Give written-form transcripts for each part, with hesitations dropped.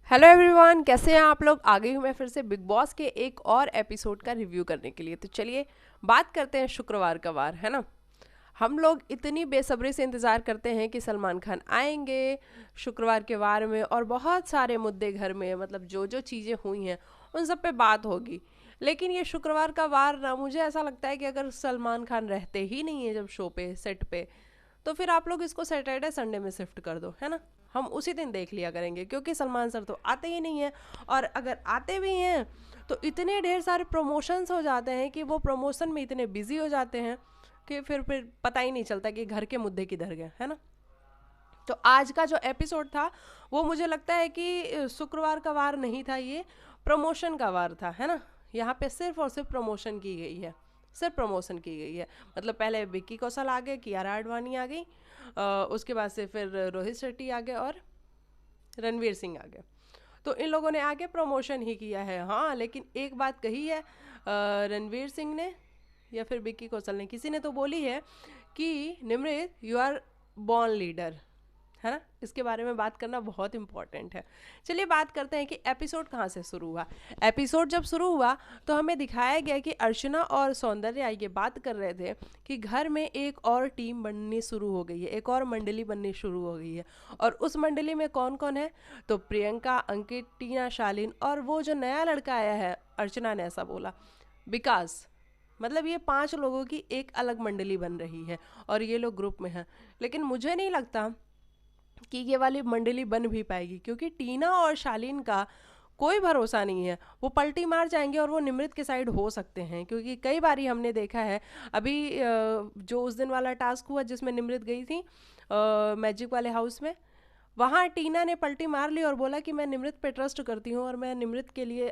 Hello everyone, कैसे हैं आप लोग। आ गई हूँ मैं फिर से बिग बॉस के एक और एपिसोड का रिव्यू करने के लिए। तो चलिए बात करते हैं शुक्रवार का वार, है ना। हम लोग इतनी बेसब्री से इंतज़ार करते हैं कि सलमान खान आएंगे शुक्रवार के वार में और बहुत सारे मुद्दे घर में, मतलब जो जो चीज़ें हुई हैं उन सब पे बात होगी। लेकिन ये शुक्रवार का वार ना, मुझे ऐसा लगता है कि अगर सलमान खान रहते ही नहीं है जब शो पे सेट पे, तो फिर आप लोग इसको सैटरडे संडे में शिफ्ट कर दो, है ना। हम उसी दिन देख लिया करेंगे, क्योंकि सलमान सर तो आते ही नहीं है। और अगर आते भी हैं तो इतने ढेर सारे प्रमोशंस हो जाते हैं कि वो प्रमोशन में इतने बिजी हो जाते हैं कि फिर पता ही नहीं चलता कि घर के मुद्दे किधर गए, है ना। तो आज का जो एपिसोड था वो मुझे लगता है कि शुक्रवार का वार नहीं था, ये प्रमोशन का वार था, है ना। यहाँ पे सिर्फ और सिर्फ प्रमोशन की गई है, सिर्फ प्रमोशन की गई है। मतलब पहले विक्की कौशल आ गए, कियारा आडवाणी आ गई, उसके बाद से फिर रोहित शेट्टी आ गए और रणवीर सिंह आ गए। तो इन लोगों ने आगे प्रमोशन ही किया है। हाँ, लेकिन एक बात कही है रणवीर सिंह ने या फिर विक्की कौशल ने, किसी ने तो बोली है कि Nimrit you are born leader, है ना। इसके बारे में बात करना बहुत इंपॉर्टेंट है। चलिए बात करते हैं कि एपिसोड कहाँ से शुरू हुआ। एपिसोड जब शुरू हुआ तो हमें दिखाया गया कि अर्चना और सौंदर्या ये बात कर रहे थे कि घर में एक और टीम बननी शुरू हो गई है, एक और मंडली बननी शुरू हो गई है। और उस मंडली में कौन कौन है, तो प्रियंका, अंकित, टीना, शालीन और वो जो नया लड़का आया है, अर्चना ने ऐसा बोला, विकास। मतलब ये 5 लोगों की एक अलग मंडली बन रही है और ये लोग ग्रुप में हैं। लेकिन मुझे नहीं लगता कि ये वाली मंडली बन भी पाएगी, क्योंकि टीना और शालीन का कोई भरोसा नहीं है। वो पलटी मार जाएंगे और वो निमृत के साइड हो सकते हैं, क्योंकि कई बारी हमने देखा है। अभी जो उस दिन वाला टास्क हुआ जिसमें निमृत गई थी मैजिक वाले हाउस में, वहाँ टीना ने पलटी मार ली और बोला कि मैं निमृत पे ट्रस्ट करती हूँ और मैं निमृत के लिए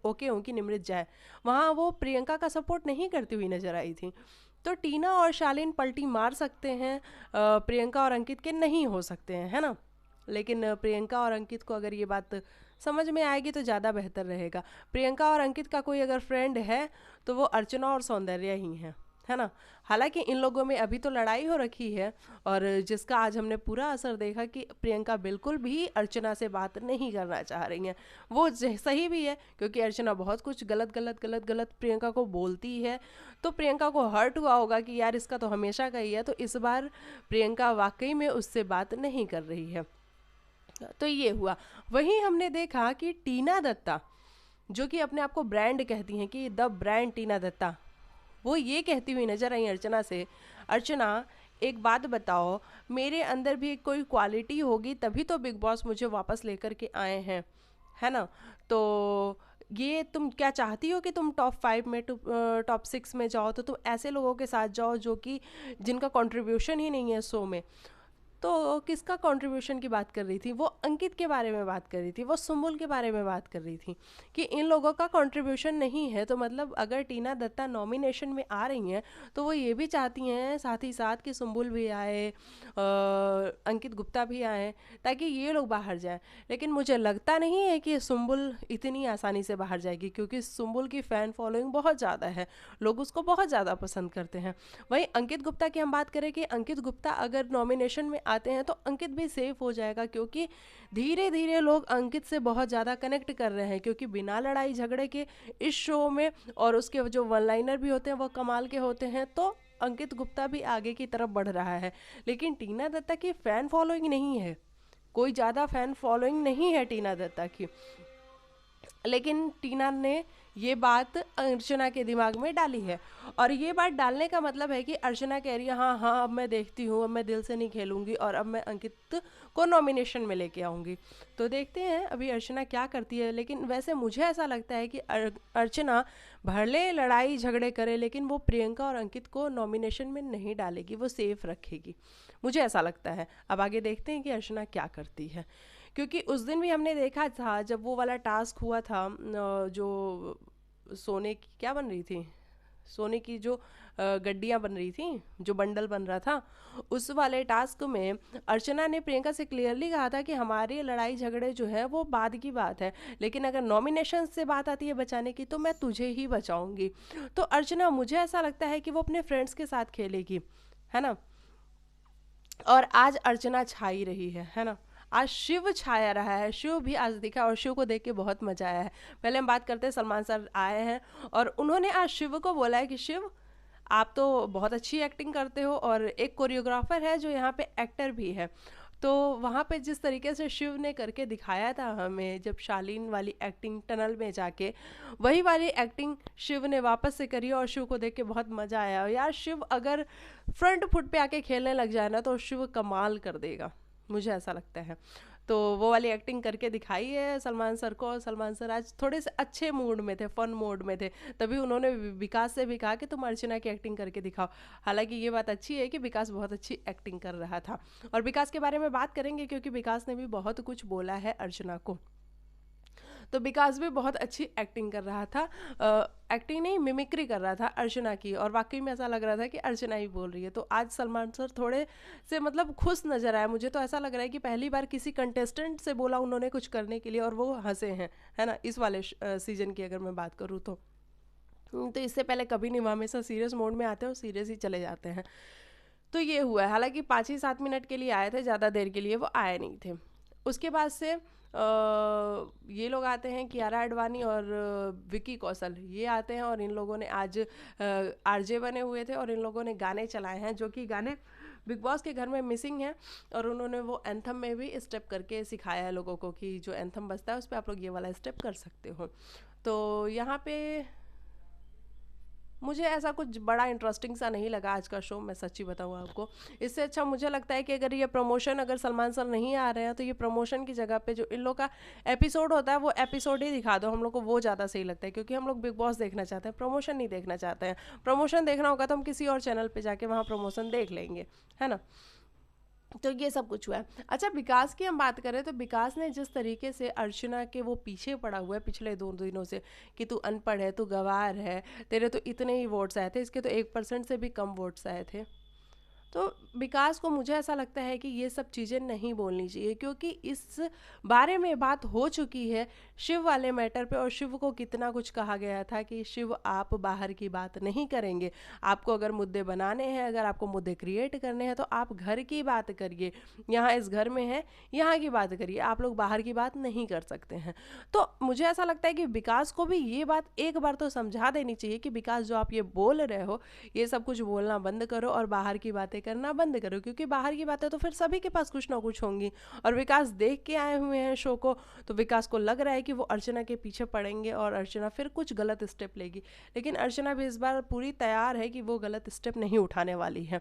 ओके हूँ कि निमृत जाए। वहाँ वो प्रियंका का सपोर्ट नहीं करती हुई नजर आई थी। तो टीना और शालीन पलटी मार सकते हैं, प्रियंका और अंकित के नहीं हो सकते हैं, है ना। लेकिन प्रियंका और अंकित को अगर ये बात समझ में आएगी तो ज़्यादा बेहतर रहेगा। प्रियंका और अंकित का कोई अगर फ्रेंड है तो वो अर्चना और सौंदर्या ही हैं, है ना। हालांकि इन लोगों में अभी तो लड़ाई हो रखी है और जिसका आज हमने पूरा असर देखा कि प्रियंका बिल्कुल भी अर्चना से बात नहीं करना चाह रही हैं। वो सही भी है, क्योंकि अर्चना बहुत कुछ गलत गलत गलत गलत प्रियंका को बोलती है। तो प्रियंका को हर्ट हुआ होगा कि यार इसका तो हमेशा का ही है, तो इस बार प्रियंका वाकई में उससे बात नहीं कर रही है। तो ये हुआ। वहीं हमने देखा कि टीना दत्ता, जो कि अपने आप को ब्रांड कहती हैं कि द ब्रांड टीना दत्ता, वो ये कहती हुई नजर आई अर्चना से, अर्चना एक बात बताओ, मेरे अंदर भी कोई क्वालिटी होगी तभी तो बिग बॉस मुझे वापस लेकर के आए हैं, है ना। तो ये तुम क्या चाहती हो कि तुम टॉप 5 में टॉप 6 में जाओ, तो तुम ऐसे लोगों के साथ जाओ जो कि जिनका कंट्रीब्यूशन ही नहीं है शो में। तो किसका कंट्रीब्यूशन की बात कर रही थी वो, अंकित के बारे में बात कर रही थी, वो सुम्बुल के बारे में बात कर रही थी कि इन लोगों का कंट्रीब्यूशन नहीं है। तो मतलब अगर टीना दत्ता नॉमिनेशन में आ रही हैं तो वो ये भी चाहती हैं साथ ही साथ कि सुम्बुल भी आए, अंकित गुप्ता भी आए, ताकि ये लोग बाहर जाएं। लेकिन मुझे लगता नहीं है कि सुम्बुल इतनी आसानी से बाहर जाएगी, क्योंकि सुम्बुल की फ़ैन फॉलोइंग बहुत ज़्यादा है, लोग उसको बहुत ज़्यादा पसंद करते हैं। वहीं अंकित गुप्ता की हम बात करें कि अंकित गुप्ता अगर नॉमिनेशन में आते हैं तो अंकित भी सेफ हो जाएगा, क्योंकि धीरे धीरे लोग अंकित से बहुत ज़्यादा कनेक्ट कर रहे हैं, क्योंकि बिना लड़ाई झगड़े के इस शो में और उसके जो वन लाइनर भी होते हैं वो कमाल के होते हैं। तो अंकित गुप्ता भी आगे की तरफ बढ़ रहा है। लेकिन टीना दत्ता की फ़ैन फॉलोइंग नहीं है, कोई ज़्यादा फ़ैन फॉलोइंग नहीं है टीना दत्ता की। लेकिन टीना ने ये बात अर्चना के दिमाग में डाली है, और ये बात डालने का मतलब है कि अर्चना कह रही है हाँ हाँ अब मैं देखती हूँ, अब मैं दिल से नहीं खेलूंगी और अब मैं अंकित को नॉमिनेशन में लेके आऊँगी। तो देखते हैं अभी अर्चना क्या करती है। लेकिन वैसे मुझे ऐसा लगता है कि अर्चना भले लड़ाई झगड़े करे लेकिन वो प्रियंका और अंकित को नॉमिनेशन में नहीं डालेगी, वो सेफ रखेगी, मुझे ऐसा लगता है। अब आगे देखते हैं कि अर्चना क्या करती है, क्योंकि उस दिन भी हमने देखा था जब वो वाला टास्क हुआ था, जो सोने की क्या बन रही थी, सोने की जो गड्डियाँ बन रही थी, जो बंडल बन रहा था, उस वाले टास्क में अर्चना ने प्रियंका से क्लियरली कहा था कि हमारी लड़ाई झगड़े जो है वो बाद की बात है, लेकिन अगर नॉमिनेशन से बात आती है बचाने की तो मैं तुझे ही बचाऊंगी। तो अर्चना, मुझे ऐसा लगता है कि वो अपने फ्रेंड्स के साथ खेलेगी, है ना। और आज अर्चना छाई रही है ना। आज शिव छाया रहा है, शिव भी आज दिखा और शिव को देख के बहुत मजा आया है। पहले हम बात करते हैं, सलमान सर आए हैं और उन्होंने आज शिव को बोला है कि शिव आप तो बहुत अच्छी एक्टिंग करते हो और एक कोरियोग्राफर है जो यहाँ पे एक्टर भी है। तो वहाँ पे जिस तरीके से शिव ने करके दिखाया था हमें, जब शालीन वाली एक्टिंग टनल में जाके, वही वाली एक्टिंग शिव ने वापस से करी और शिव को देख के बहुत मज़ा आया। और यार शिव अगर फ्रंट फुट पे आके खेलने लग जाए ना तो शिव कमाल कर देगा, मुझे ऐसा लगता है। तो वो वाली एक्टिंग करके दिखाई है सलमान सर को, और सलमान सर आज थोड़े से अच्छे मूड में थे, फन मोड में थे। तभी उन्होंने विकास से भी कहा कि तुम अर्चना की एक्टिंग करके दिखाओ। हालांकि ये बात अच्छी है कि विकास बहुत अच्छी एक्टिंग कर रहा था, और विकास के बारे में बात करेंगे क्योंकि विकास ने भी बहुत कुछ बोला है अर्चना को। तो विकास भी बहुत अच्छी एक्टिंग कर रहा था, एक्टिंग नहीं मिमिक्री कर रहा था अर्चना की, और वाकई में ऐसा लग रहा था कि अर्चना ही बोल रही है। तो आज सलमान सर थोड़े से मतलब खुश नजर आए, मुझे तो ऐसा लग रहा है कि पहली बार किसी कंटेस्टेंट से बोला उन्होंने कुछ करने के लिए और वो हंसे हैं, है ना, इस वाले सीजन की अगर मैं बात करूँ तो। तो इससे पहले कभी नहीं, वो हमेशा सीरियस मोड में आते हैं और सीरियस ही चले जाते हैं। तो ये हुआ है, हालांकि 5 ही 7 मिनट के लिए आए थे, ज़्यादा देर के लिए वो आए नहीं थे। उसके बाद से ये लोग आते हैं, कियारा आडवाणी और विकी कौशल, ये आते हैं और इन लोगों ने आज आरजे बने हुए थे और इन लोगों ने गाने चलाए हैं जो कि गाने बिग बॉस के घर में मिसिंग है। और उन्होंने वो एंथम में भी स्टेप करके सिखाया है लोगों को कि जो एंथम बजता है उस पर आप लोग ये वाला स्टेप कर सकते हो। तो यहाँ पे मुझे ऐसा कुछ बड़ा इंटरेस्टिंग सा नहीं लगा आज का शो, मैं सच्ची बताऊँ आपको। इससे अच्छा मुझे लगता है कि अगर ये प्रमोशन, अगर सलमान सर नहीं आ रहे हैं तो ये प्रमोशन की जगह पे जो इन लोग का एपिसोड होता है वो एपिसोड ही दिखा दो हम लोग को, वो ज़्यादा सही लगता है। क्योंकि हम लोग बिग बॉस देखना चाहते हैं, प्रमोशन नहीं देखना चाहते हैं। प्रमोशन देखना होगा तो हम किसी और चैनल पर जाके वहाँ प्रमोशन देख लेंगे, है ना। तो ये सब कुछ हुआ है। अच्छा, विकास की हम बात करें तो विकास ने जिस तरीके से अर्चना के वो पीछे पड़ा हुआ है पिछले 2 दिनों से कि तू अनपढ़ है, तू गवार है, तेरे तो इतने ही वोट्स आए थे, इसके तो 1% से भी कम वोट्स आए थे। तो विकास को मुझे ऐसा लगता है कि ये सब चीज़ें नहीं बोलनी चाहिए, क्योंकि इस बारे में बात हो चुकी है शिव वाले मैटर पे, और शिव को कितना कुछ कहा गया था कि शिव आप बाहर की बात नहीं करेंगे, आपको अगर मुद्दे बनाने हैं, अगर आपको मुद्दे क्रिएट करने हैं तो आप घर की बात करिए, यहाँ इस घर में है यहाँ की बात करिए, आप लोग बाहर की बात नहीं कर सकते हैं। तो मुझे ऐसा लगता है कि विकास को भी ये बात एक बार तो समझा देनी चाहिए कि विकास जो आप ये बोल रहे हो ये सब कुछ बोलना बंद करो और बाहर की बातें करना बंद करो, क्योंकि बाहर की बातें तो फिर सभी के पास कुछ ना कुछ होंगी। और विकास देख के आए हुए हैं शो को, तो विकास को लग रहा है कि वो अर्चना के पीछे पड़ेंगे और अर्चना फिर कुछ गलत स्टेप लेगी, लेकिन अर्चना भी इस बार पूरी तैयार है कि वो गलत स्टेप नहीं उठाने वाली है।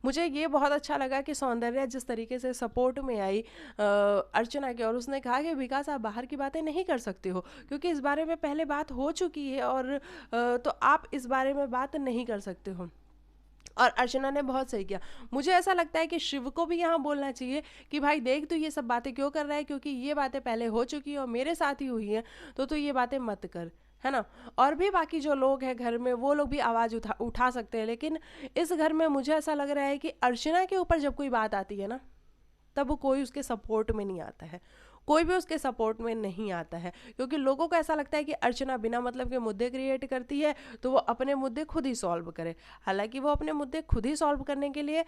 मुझे ये बहुत अच्छा लगा कि सौंदर्या जिस तरीके से सपोर्ट में आई अर्चना के, और उसने कहा कि विकास आप बाहर की बातें नहीं कर सकते हो क्योंकि इस बारे में पहले बात हो चुकी है, और तो आप इस बारे में बात नहीं कर सकते हो। और अर्चना ने बहुत सही किया। मुझे ऐसा लगता है कि शिव को भी यहाँ बोलना चाहिए कि भाई देख तू ये सब बातें क्यों कर रहा है, क्योंकि ये बातें पहले हो चुकी हैं और मेरे साथ ही हुई हैं, तो तू ये बातें मत कर, है ना। और भी बाकी जो लोग हैं घर में वो लोग भी आवाज़ उठा सकते हैं, लेकिन इस घर में मुझे ऐसा लग रहा है कि अर्चना के ऊपर जब कोई बात आती है ना तब कोई उसके सपोर्ट में नहीं आता है, कोई भी उसके सपोर्ट में नहीं आता है, क्योंकि लोगों को ऐसा लगता है कि अर्चना बिना मतलब के मुद्दे क्रिएट करती है तो वो अपने मुद्दे खुद ही सॉल्व करे। हालांकि वो अपने मुद्दे खुद ही सॉल्व करने के लिए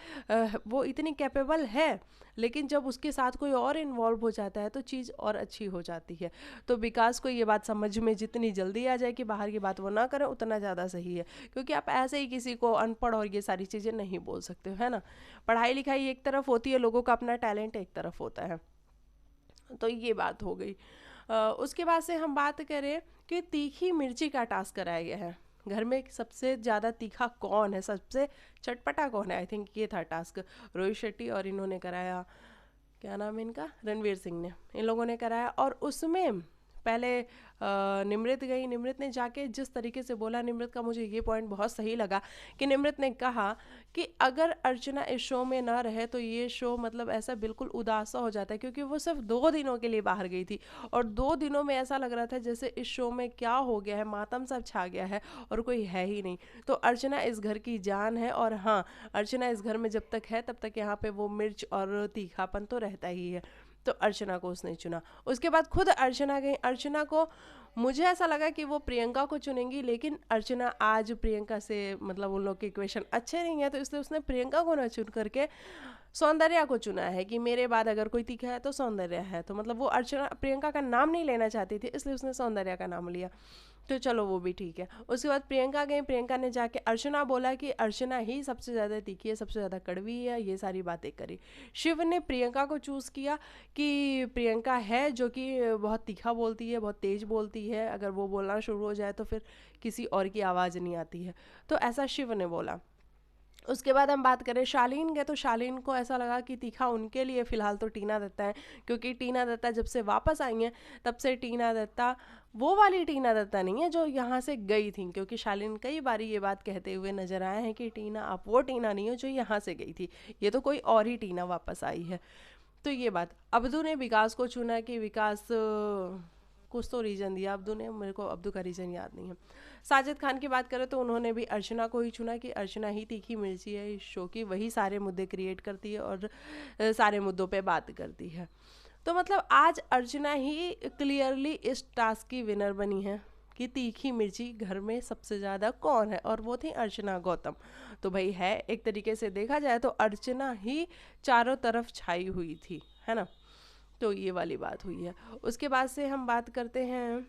वो इतनी कैपेबल है, लेकिन जब उसके साथ कोई और इन्वॉल्व हो जाता है तो चीज़ और अच्छी हो जाती है। तो विकास को ये बात समझ में जितनी जल्दी आ जाए कि बाहर की बात वो ना करें उतना ज़्यादा सही है, क्योंकि आप ऐसे ही किसी को अनपढ़ और ये सारी चीज़ें नहीं बोल सकते हो, है ना। पढ़ाई लिखाई एक तरफ होती है, लोगों का अपना टैलेंट एक तरफ होता है। तो ये बात हो गई। उसके बाद से हम बात करें कि तीखी मिर्ची का टास्क कराया गया है। घर में सबसे ज़्यादा तीखा कौन है, सबसे चटपटा कौन है, आई थिंक ये था टास्क। रोहित शेट्टी और इन्होंने कराया, क्या नाम है इनका, रणवीर सिंह ने, इन लोगों ने कराया। और उसमें पहले निमृत गई, निमृत ने जाके जिस तरीके से बोला, निमृत का मुझे ये पॉइंट बहुत सही लगा कि निमृत ने कहा कि अगर अर्चना इस शो में ना रहे तो ये शो मतलब ऐसा बिल्कुल उदास सा हो जाता है, क्योंकि वो सिर्फ 2 दिनों के लिए बाहर गई थी और 2 दिनों में ऐसा लग रहा था जैसे इस शो में क्या हो गया है, मातम सब छा गया है और कोई है ही नहीं। तो अर्चना इस घर की जान है, और हाँ अर्चना इस घर में जब तक है तब तक यहाँ पे वो मिर्च और तीखापन तो रहता ही है। तो अर्चना को उसने चुना। उसके बाद खुद अर्चना गई। अर्चना को मुझे ऐसा लगा कि वो प्रियंका को चुनेंगी, लेकिन अर्चना आज प्रियंका से मतलब उन लोग के इक्वेशन अच्छे नहीं है, तो इसलिए उसने प्रियंका को ना चुन करके सौंदर्या को चुना है कि मेरे बाद अगर कोई तीखा है तो सौंदर्या है। तो मतलब वो अर्चना प्रियंका का नाम नहीं लेना चाहती थी, इसलिए उसने सौंदर्या का नाम लिया। तो चलो वो भी ठीक है। उसके बाद प्रियंका गई। प्रियंका ने जाके अर्चना बोला कि अर्चना ही सबसे ज़्यादा तीखी है, सबसे ज़्यादा कड़वी है, ये सारी बातें करी। शिव ने प्रियंका को चूज़ किया कि प्रियंका है जो कि बहुत तीखा बोलती है, बहुत तेज़ बोलती है, अगर वो बोलना शुरू हो जाए तो फिर किसी और की आवाज़ नहीं आती है, तो ऐसा शिव ने बोला। उसके बाद हम बात करें शालीन के, तो शालीन को ऐसा लगा कि तीखा उनके लिए फ़िलहाल तो टीना दत्ता है, क्योंकि टीना दत्ता जब से वापस आई हैं तब से टीना दत्ता वो वाली टीना दत्ता नहीं है जो यहाँ से गई थी, क्योंकि शालीन कई बार ये बात कहते हुए नजर आए हैं कि टीना आप वो टीना नहीं हो जो यहाँ से गई थी, ये तो कोई और ही टीना वापस आई है। तो ये बात। अब्दू ने विकास को चुना कि विकास कुछ तो रीज़न दिया अब्दू ने, मेरे को अब्दू का रीज़न याद नहीं है। साजिद खान की बात करें तो उन्होंने भी अर्चना को ही चुना कि अर्चना ही तीखी मिर्ची है इस शो की, वही सारे मुद्दे क्रिएट करती है और सारे मुद्दों पे बात करती है। तो मतलब आज अर्चना ही क्लियरली इस टास्क की विनर बनी है कि तीखी मिर्ची घर में सबसे ज़्यादा कौन है, और वो थी अर्चना गौतम। तो भाई है, एक तरीके से देखा जाए तो अर्चना ही चारों तरफ छाई हुई थी, है ना। तो ये वाली बात हुई है। उसके बाद से हम बात करते हैं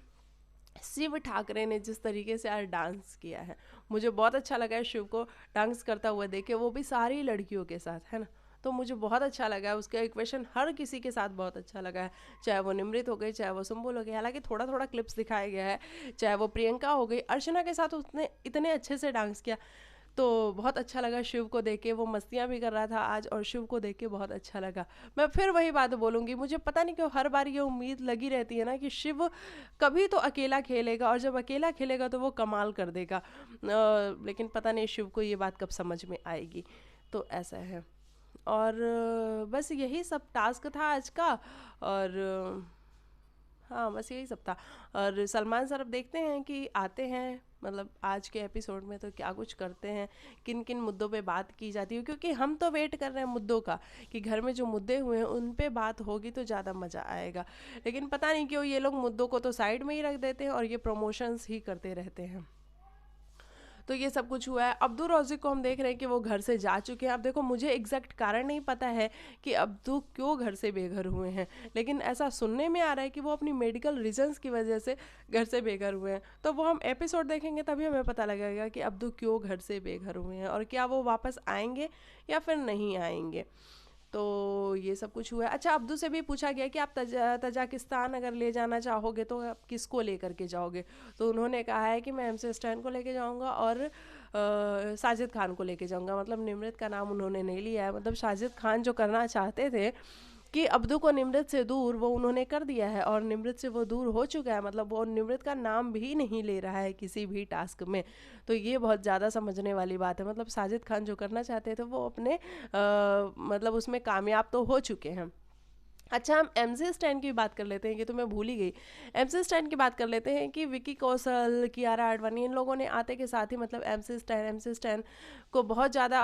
शिव ठाकरे ने जिस तरीके से आज डांस किया है, मुझे बहुत अच्छा लगा है शिव को डांस करता हुआ देखे, वो भी सारी लड़कियों के साथ, है ना। तो मुझे बहुत अच्छा लगा है, उसका इक्वेशन हर किसी के साथ बहुत अच्छा लगा है, चाहे वो निमृत हो गई, चाहे वो सुम्बुल हो गई, हालांकि थोड़ा थोड़ा क्लिप्स दिखाया गया है, चाहे वो प्रियंका हो गई, अर्चना के साथ उसने इतने अच्छे से डांस किया, तो बहुत अच्छा लगा शिव को देख के। वो मस्तियाँ भी कर रहा था आज, और शिव को देख के बहुत अच्छा लगा। मैं फिर वही बात बोलूँगी, मुझे पता नहीं क्यों हर बार ये उम्मीद लगी रहती है ना कि शिव कभी तो अकेला खेलेगा, और जब अकेला खेलेगा तो वो कमाल कर देगा, लेकिन पता नहीं शिव को ये बात कब समझ में आएगी। तो ऐसा है। और बस यही सब टास्क था आज का। और हाँ बस यही सब था। और सलमान सर अब देखते हैं कि आते हैं मतलब आज के एपिसोड में तो क्या कुछ करते हैं, किन किन मुद्दों पे बात की जाती है, क्योंकि हम तो वेट कर रहे हैं मुद्दों का कि घर में जो मुद्दे हुए हैं उन पे बात होगी तो ज़्यादा मज़ा आएगा। लेकिन पता नहीं क्यों ये लोग मुद्दों को तो साइड में ही रख देते हैं और ये प्रमोशंस ही करते रहते हैं। तो ये सब कुछ हुआ है। अब्दू रौज़िक को हम देख रहे हैं कि वो घर से जा चुके हैं। अब देखो मुझे एग्जैक्ट कारण नहीं पता है कि अब्दू क्यों घर से बेघर हुए हैं, लेकिन ऐसा सुनने में आ रहा है कि वो अपनी मेडिकल रीजंस की वजह से घर से बेघर हुए हैं। तो वो हम एपिसोड देखेंगे तभी हमें पता लगेगा कि अब्दू क्यों घर से बेघर हुए हैं और क्या वो वापस आएंगे या फिर नहीं आएंगे। तो ये सब कुछ हुआ है। अच्छा, अब्दू से भी पूछा गया कि आप तजाकिस्तान अगर ले जाना चाहोगे तो आप किसको लेकर के जाओगे, तो उन्होंने कहा है कि मैं MC स्टैन को लेके जाऊंगा और साजिद खान को लेके जाऊंगा। मतलब निमृत का नाम उन्होंने नहीं लिया है। मतलब साजिद खान जो करना चाहते थे कि अब्दू को निमृत से दूर, वो उन्होंने कर दिया है और निमृत से वो दूर हो चुका है। मतलब वो निमृत का नाम भी नहीं ले रहा है किसी भी टास्क में। तो ये बहुत ज़्यादा समझने वाली बात है। मतलब साजिद खान जो करना चाहते थे वो अपने मतलब उसमें कामयाब तो हो चुके हैं। अच्छा, हम MC स्टैन की बात कर लेते हैं कि तो मैं भूल ही गई। MC स्टैन की बात कर लेते हैं कि विकी कौशल, कियारा आडवाणी, इन लोगों ने आते के साथ ही मतलब MC स्टैन को बहुत ज़्यादा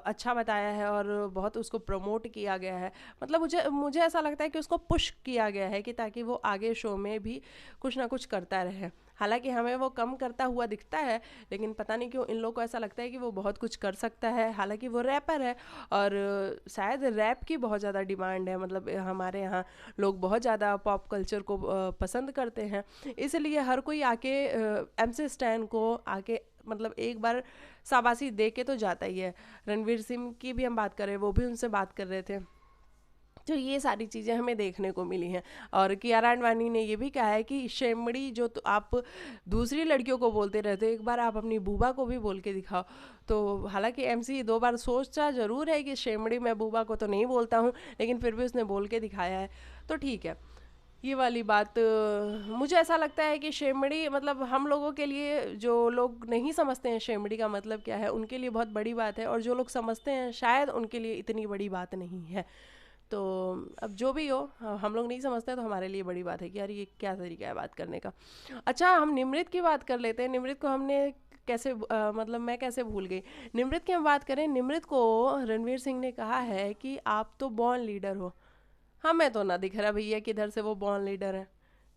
अच्छा बताया है और बहुत उसको प्रमोट किया गया है। मतलब मुझे मुझे ऐसा लगता है कि उसको पुश किया गया है कि ताकि वो आगे शो में भी कुछ ना कुछ करता रहे। हालांकि हमें वो कम करता हुआ दिखता है, लेकिन पता नहीं क्यों इन लोगों को ऐसा लगता है कि वो बहुत कुछ कर सकता है। हालांकि वो रैपर है और शायद रैप की बहुत ज़्यादा डिमांड है। मतलब हमारे यहाँ लोग बहुत ज़्यादा पॉप कल्चर को पसंद करते हैं, इसलिए हर कोई आके MC स्टैन को आके मतलब एक बार शाबाशी दे के तो जाता ही है। रणवीर सिंह की भी हम बात करें, वो भी उनसे बात कर रहे थे। तो ये सारी चीज़ें हमें देखने को मिली हैं। और कियारा आडवाणी ने ये भी कहा है कि शेमड़ी जो तो आप दूसरी लड़कियों को बोलते रहते हो, एक बार आप अपनी बूबा को भी बोल के दिखाओ। तो हालांकि MC 2 बार सोचा ज़रूर है कि शेमड़ी मैं बूबा को तो नहीं बोलता हूँ, लेकिन फिर भी उसने बोल के दिखाया है, तो ठीक है। ये वाली बात मुझे ऐसा लगता है कि शेमड़ी मतलब हम लोगों के लिए, जो लोग नहीं समझते हैं शेमड़ी का मतलब क्या है, उनके लिए बहुत बड़ी बात है, और जो लोग समझते हैं शायद उनके लिए इतनी बड़ी बात नहीं है। तो अब जो भी हो, हम लोग नहीं समझते तो हमारे लिए बड़ी बात है कि यार ये क्या तरीका है बात करने का। अच्छा, हम निमृत की बात कर लेते हैं। निमृत को हमने कैसे मतलब मैं कैसे भूल गई। निमृत की हम बात करें, निमृत को रणवीर सिंह ने कहा है कि आप तो बॉर्न लीडर हो, हमें तो ना दिख रहा भैया किधर से वो बॉर्न लीडर है,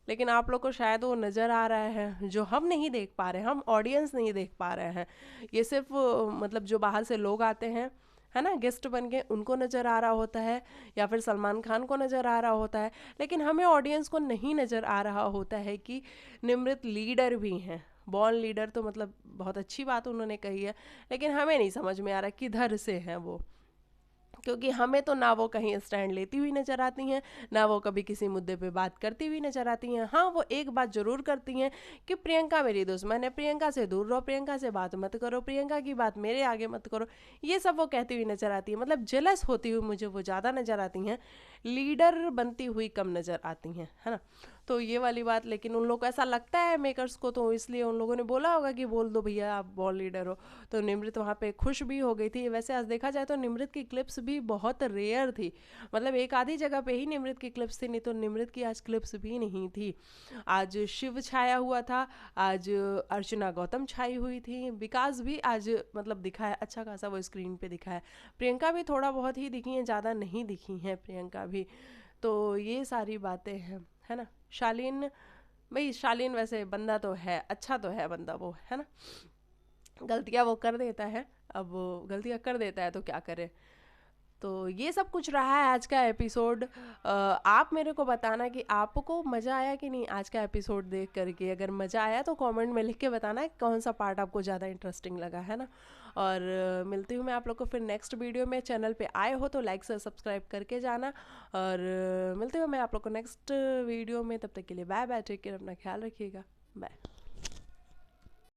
लेकिन आप लोग को शायद वो नज़र आ रहा है जो हम नहीं देख पा रहे हैं, हम ऑडियंस नहीं देख पा रहे हैं। ये सिर्फ मतलब जो बाहर से लोग आते हैं, है ना, गेस्ट बन के, उनको नज़र आ रहा होता है, या फिर सलमान खान को नज़र आ रहा होता है, लेकिन हमें ऑडियंस को नहीं नज़र आ रहा होता है कि निमृत लीडर भी हैं। बॉर्न लीडर तो मतलब बहुत अच्छी बात उन्होंने कही है, लेकिन हमें नहीं समझ में आ रहा किधर से हैं वो, क्योंकि हमें तो ना वो कहीं स्टैंड लेती हुई नजर आती हैं, ना वो कभी किसी मुद्दे पे बात करती हुई नजर आती हैं। हाँ, वो एक बात जरूर करती हैं कि प्रियंका मेरी दुश्मन है, प्रियंका से दूर रहो, प्रियंका से बात मत करो, प्रियंका की बात मेरे आगे मत करो, ये सब वो कहती हुई नजर आती है। मतलब जेलस होती हुई मुझे वो ज़्यादा नजर आती हैं, लीडर बनती हुई कम नजर आती हैं, है ना। तो ये वाली बात, लेकिन उन लोग को ऐसा लगता है मेकर्स को, तो इसलिए उन लोगों ने बोला होगा कि बोल दो भैया आप बॉल लीडर हो। तो निमृत वहाँ पे खुश भी हो गई थी। वैसे आज देखा जाए तो निमृत की क्लिप्स भी बहुत रेयर थी, मतलब एक आधी जगह पे ही निमृत की क्लिप्स थी, नहीं तो निमृत की आज क्लिप्स भी नहीं थी। आज शिव छाया हुआ था, आज अर्चना गौतम छाई हुई थी, विकास भी आज मतलब दिखा है, अच्छा खासा वो स्क्रीन पे दिखा है। प्रियंका भी थोड़ा बहुत ही दिखी हैं, ज़्यादा नहीं दिखी हैं प्रियंका भी। तो ये सारी बातें हैं, है ना। शालीन, भाई शालीन वैसे बंदा तो है, अच्छा तो है बंदा वो, है ना। गलतियाँ वो कर देता है, अब वो गलतियाँ कर देता है तो क्या करे। तो ये सब कुछ रहा है आज का एपिसोड। आप मेरे को बताना कि आपको मज़ा आया कि नहीं आज का एपिसोड देख करके। अगर मज़ा आया तो कमेंट में लिख के बताना है कौन सा पार्ट आपको ज़्यादा इंटरेस्टिंग लगा, है ना। और मिलती हूँ मैं आप लोग को फिर नेक्स्ट वीडियो में। चैनल पे आए हो तो लाइक से सब्सक्राइब करके जाना, और मिलती हूँ मैं आप लोग को नेक्स्ट वीडियो में। तब तक के लिए बाय बाय, टेक केयर, अपना ख्याल रखिएगा, बाय।